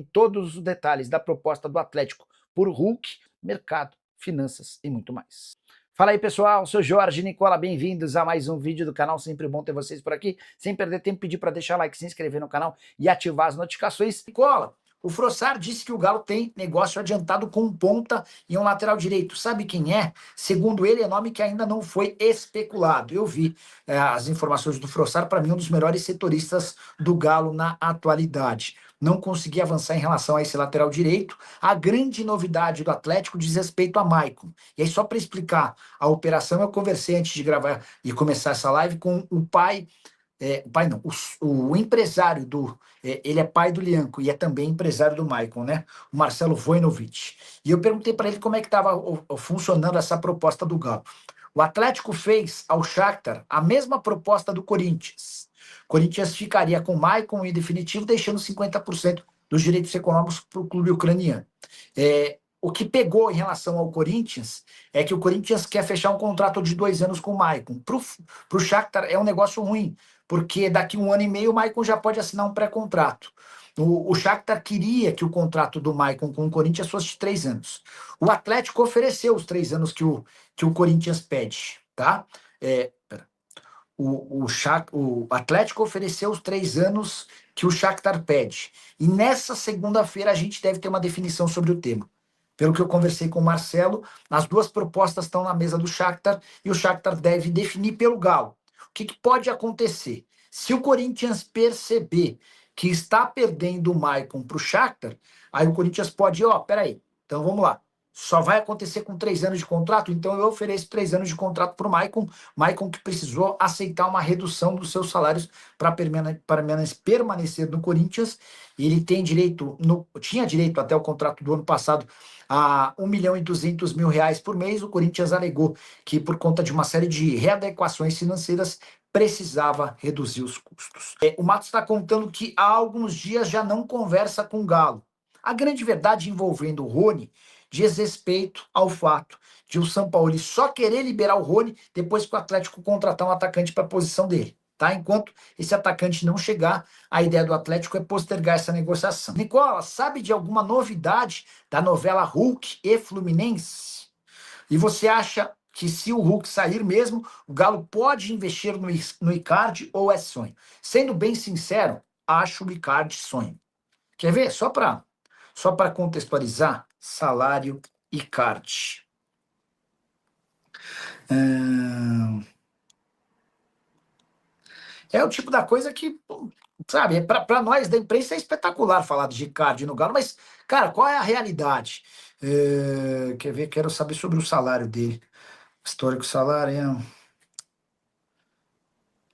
todos os detalhes da proposta do Atlético por Hulk, mercado, finanças e muito mais. Fala aí, pessoal, sou Jorge Nicola, bem-vindos a mais um vídeo do canal, sempre bom ter vocês por aqui. Sem perder tempo, pedir para deixar like, se inscrever no canal e ativar as notificações. Nicola, o Frossard disse que o Galo tem negócio adiantado com um ponta e um lateral direito. Sabe quem é? Segundo ele, é nome que ainda não foi especulado. Eu vi as informações do Frossard, para mim, um dos melhores setoristas do Galo na atualidade. Não consegui avançar em relação a esse lateral direito. A grande novidade do Atlético diz respeito a Maicon. E aí, só para explicar a operação, eu conversei antes de gravar e começar essa live com o pai, o pai não, o empresário ele é pai do Lianco e é também empresário do Maicon, né? O Marcelo Vojinovic. E eu perguntei para ele como é que estava funcionando essa proposta do Galo. O Atlético fez ao Shakhtar a mesma proposta do Corinthians. O Corinthians ficaria com o Maicon em definitivo, deixando 50% dos direitos econômicos para o clube ucraniano. O que pegou em relação ao Corinthians é que o Corinthians quer fechar um contrato de 2 anos com o Maicon. Para o Shakhtar é um negócio ruim, porque daqui 1 ano e meio o Maicon já pode assinar um pré-contrato. O Shakhtar queria que o contrato do Maicon com o Corinthians fosse de 3 anos. O Atlético ofereceu os 3 anos que o Corinthians pede, tá? O Atlético ofereceu os 3 anos que o Shakhtar pede. E nessa segunda-feira a gente deve ter uma definição sobre o tema. Pelo que eu conversei com o Marcelo, as duas propostas estão na mesa do Shakhtar e o Shakhtar deve definir pelo Galo. O que pode acontecer? Se o Corinthians perceber que está perdendo o Maicon para o Shakhtar, aí o Corinthians pode ir, peraí, então vamos lá. Só vai acontecer com 3 anos de contrato, então eu ofereço 3 anos de contrato para o Maicon que precisou aceitar uma redução dos seus salários para permanecer no Corinthians. E ele tem direito, tinha direito até o contrato do ano passado a R$ 1.200.000 por mês. O Corinthians alegou que, por conta de uma série de readequações financeiras, precisava reduzir os custos. O Matos está contando que há alguns dias já não conversa com o Galo. A grande verdade envolvendo o Rony diz respeito ao fato de o São Paulo só querer liberar o Rony depois que o Atlético contratar um atacante para a posição dele. Tá? Enquanto esse atacante não chegar, a ideia do Atlético é postergar essa negociação. Nicola, sabe de alguma novidade da novela Hulk e Fluminense? E você acha que se o Hulk sair mesmo, o Galo pode investir no Icardi ou é sonho? Sendo bem sincero, acho o Icardi sonho. Quer ver? Só para contextualizar, salário Icardi. É o tipo da coisa que, sabe, para nós da imprensa é espetacular falar de Icardi no Galo, mas, cara, qual é a realidade? Quer ver? Quero saber sobre o salário dele. Histórico salário é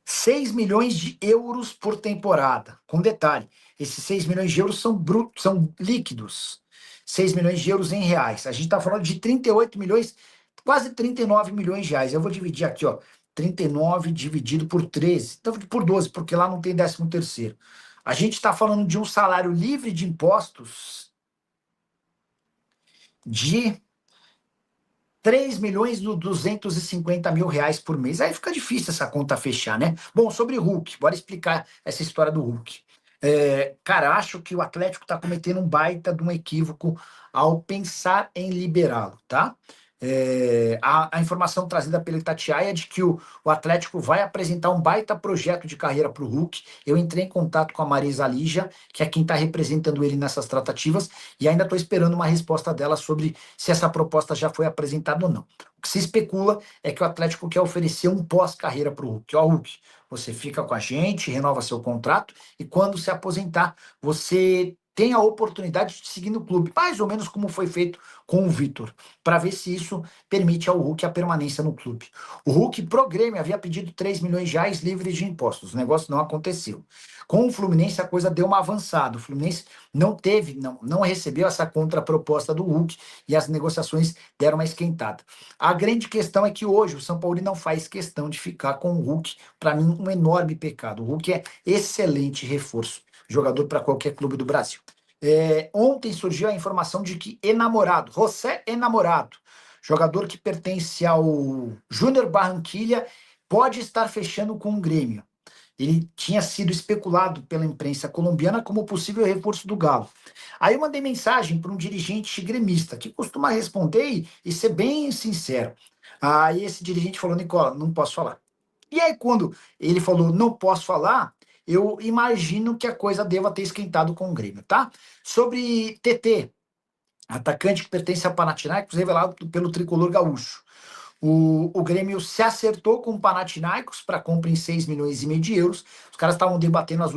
6 milhões de euros por temporada. Com detalhe, esses 6 milhões de euros são brutos, são líquidos. 6 milhões de euros em reais. A gente está falando de 38 milhões, quase 39 milhões de reais. Eu vou dividir aqui, 39 dividido por 13, então por 12, porque lá não tem 13º. A gente está falando de um salário livre de impostos de 3.250.000 por mês. Aí fica difícil essa conta fechar, né? Bom, sobre o Hulk, bora explicar essa história do Hulk. Cara, acho que o Atlético está cometendo um baita de um equívoco ao pensar em liberá-lo, tá? A informação trazida pelo Itatiaia é de que o Atlético vai apresentar um baita projeto de carreira para o Hulk. Eu entrei em contato com a Marisa Lígia, que é quem está representando ele nessas tratativas, e ainda estou esperando uma resposta dela sobre se essa proposta já foi apresentada ou não. O que se especula é que o Atlético quer oferecer um pós-carreira para o Hulk. Hulk, você fica com a gente, renova seu contrato, e quando se aposentar, você tem a oportunidade de seguir no clube, mais ou menos como foi feito com o Vitor, para ver se isso permite ao Hulk a permanência no clube. O Hulk pro Grêmio havia pedido 3 milhões de reais livres de impostos, o negócio não aconteceu. Com o Fluminense a coisa deu uma avançada, o Fluminense não recebeu essa contraproposta do Hulk e as negociações deram uma esquentada. A grande questão é que hoje o São Paulo não faz questão de ficar com o Hulk, para mim um enorme pecado. O Hulk é excelente reforço, jogador para qualquer clube do Brasil. Ontem surgiu a informação de que José Enamorado, jogador que pertence ao Júnior Barranquilla, pode estar fechando com o Grêmio. Ele tinha sido especulado pela imprensa colombiana como possível reforço do Galo. Aí eu mandei mensagem para um dirigente gremista, que costuma responder e ser bem sincero. Aí esse dirigente falou, Nicola, não posso falar. E aí quando ele falou, não posso falar, eu imagino que a coisa deva ter esquentado com o Grêmio, tá? Sobre TT, atacante que pertence ao Panathinaikos, revelado pelo tricolor gaúcho. O Grêmio se acertou com o Panathinaikos para compra em 6 milhões e meio de euros. Os caras estavam debatendo os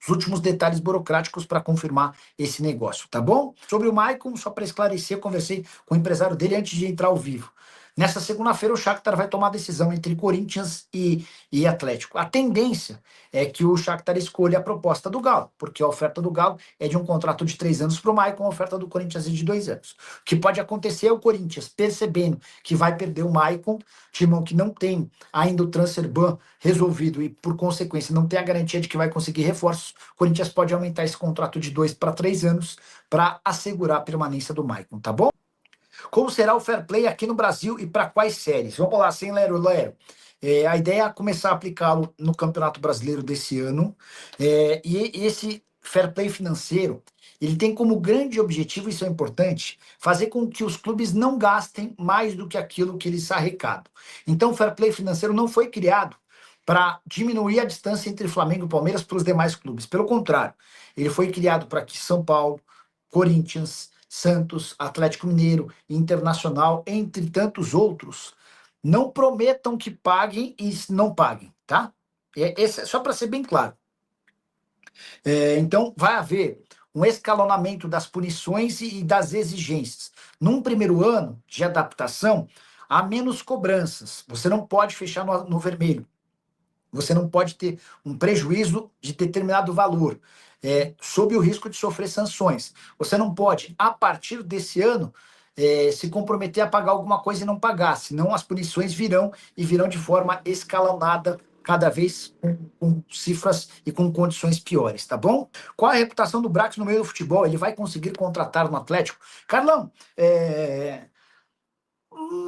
últimos detalhes burocráticos para confirmar esse negócio, tá bom? Sobre o Maicon, só para esclarecer, eu conversei com o empresário dele antes de entrar ao vivo. Nessa segunda-feira, o Shakhtar vai tomar a decisão entre Corinthians e Atlético. A tendência é que o Shakhtar escolha a proposta do Galo, porque a oferta do Galo é de um contrato de 3 anos para o Maicon, a oferta do Corinthians é de 2 anos. O que pode acontecer é o Corinthians, percebendo que vai perder o Maicon, timão que não tem ainda o transfer ban resolvido e, por consequência, não tem a garantia de que vai conseguir reforços, o Corinthians pode aumentar esse contrato de 2 para 3 anos para assegurar a permanência do Maicon, tá bom? Como será o fair play aqui no Brasil e para quais séries? Vamos lá, sem Lero Lero. A ideia é começar a aplicá-lo no Campeonato Brasileiro desse ano. E esse fair play financeiro, ele tem como grande objetivo, isso é importante, fazer com que os clubes não gastem mais do que aquilo que eles arrecadam. Então, o fair play financeiro não foi criado para diminuir a distância entre Flamengo e Palmeiras para os demais clubes. Pelo contrário, ele foi criado para que São Paulo, Corinthians, Santos, Atlético Mineiro, Internacional, entre tantos outros, não prometam que paguem e não paguem, tá? Esse é só para ser bem claro. Então, vai haver um escalonamento das punições e das exigências. Num primeiro ano de adaptação, há menos cobranças. Você não pode fechar no vermelho. Você não pode ter um prejuízo de determinado valor, sob o risco de sofrer sanções. Você não pode, a partir desse ano, se comprometer a pagar alguma coisa e não pagar, senão as punições virão e virão de forma escalonada, cada vez com cifras e com condições piores, tá bom? Qual a reputação do Brax no meio do futebol? Ele vai conseguir contratar no Atlético? Carlão,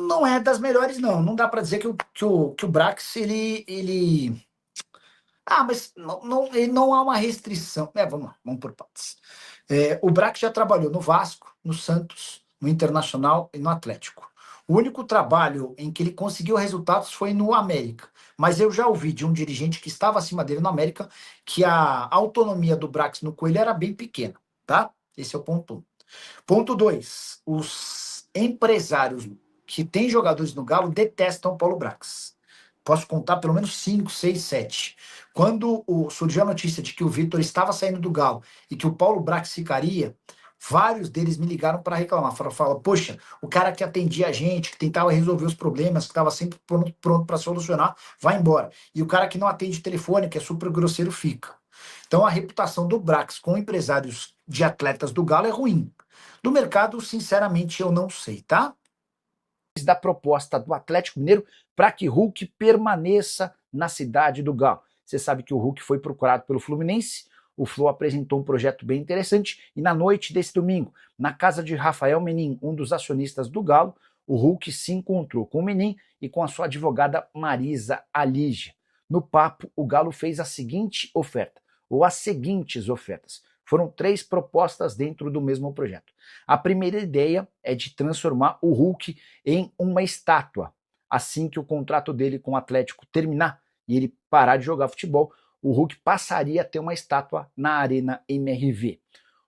não é das melhores, não. Não dá para dizer que o Brax, ele mas não há uma restrição. Vamos lá, vamos por partes. O Braque já trabalhou no Vasco, no Santos, no Internacional e no Atlético. O único trabalho em que ele conseguiu resultados foi no América. Mas eu já ouvi de um dirigente que estava acima dele no América que a autonomia do Brax no Coelho era bem pequena, tá? Esse é o ponto 1. Ponto 2. Os empresários que têm jogadores no Galo detestam o Paulo Brax. Posso contar pelo menos 5, 6, 7. Quando surgiu a notícia de que o Vitor estava saindo do Galo e que o Paulo Brax ficaria, vários deles me ligaram para reclamar. Falaram, poxa, o cara que atendia a gente, que tentava resolver os problemas, que estava sempre pronto para solucionar, vai embora. E o cara que não atende telefone, que é super grosseiro, fica. Então a reputação do Brax com empresários de atletas do Galo é ruim. Do mercado, sinceramente, eu não sei, tá? Da proposta do Atlético Mineiro para que Hulk permaneça na cidade do Galo. Você sabe que o Hulk foi procurado pelo Fluminense, o Flu apresentou um projeto bem interessante e na noite desse domingo, na casa de Rafael Menin, um dos acionistas do Galo, o Hulk se encontrou com o Menin e com a sua advogada Marisa Alígia. No papo, o Galo fez a seguinte oferta, ou as seguintes ofertas. Foram 3 propostas dentro do mesmo projeto. A primeira ideia é de transformar o Hulk em uma estátua. Assim que o contrato dele com o Atlético terminar e ele parar de jogar futebol, o Hulk passaria a ter uma estátua na Arena MRV.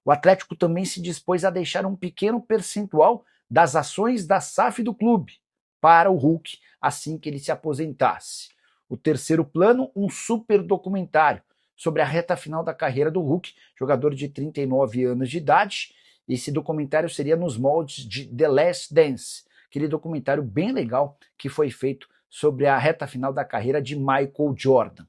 O Atlético também se dispôs a deixar um pequeno percentual das ações da SAF do clube para o Hulk assim que ele se aposentasse. O terceiro plano, um super documentário sobre a reta final da carreira do Hulk, jogador de 39 anos de idade. Esse documentário seria nos moldes de The Last Dance, aquele documentário bem legal que foi feito sobre a reta final da carreira de Michael Jordan.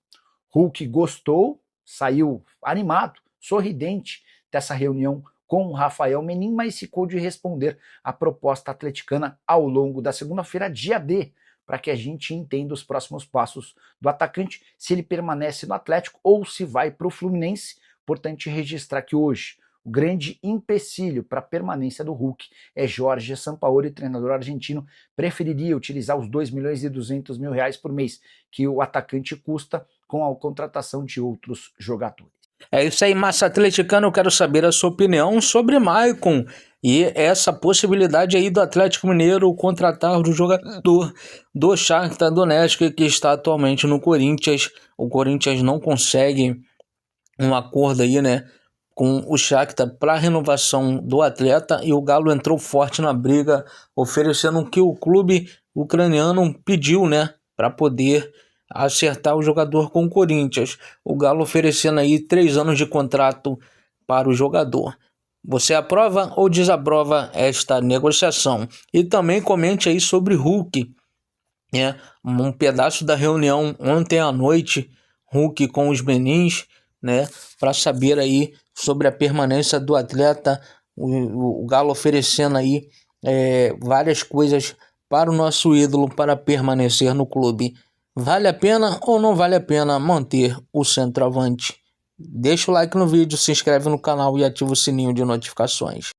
Hulk gostou, saiu animado, sorridente dessa reunião com o Rafael Menin, mas ficou de responder a proposta atleticana ao longo da segunda-feira, dia D, para que a gente entenda os próximos passos do atacante, se ele permanece no Atlético ou se vai para o Fluminense. Importante registrar que hoje o grande empecilho para a permanência do Hulk é Jorge Sampaoli, treinador argentino, preferiria utilizar os 2 milhões e 200 mil reais por mês que o atacante custa com a contratação de outros jogadores. É isso aí, massa atleticana. Eu quero saber a sua opinião sobre Maicon e essa possibilidade aí do Atlético Mineiro contratar o jogador do Shakhtar Donetsk, que está atualmente no Corinthians. O Corinthians não consegue um acordo aí, né, com o Shakhtar para a renovação do atleta, e o Galo entrou forte na briga, oferecendo o que o clube ucraniano pediu, né, para poder acertar o jogador com o Corinthians. O Galo oferecendo aí 3 anos de contrato para o jogador. Você aprova ou desaprova esta negociação? E também comente aí sobre Hulk, né? Um pedaço da reunião ontem à noite, Hulk com os menins, né? Para saber aí sobre a permanência do atleta, o Galo oferecendo aí várias coisas para o nosso ídolo para permanecer no clube. Vale a pena ou não vale a pena manter o centroavante? Deixa o like no vídeo, se inscreve no canal e ativa o sininho de notificações.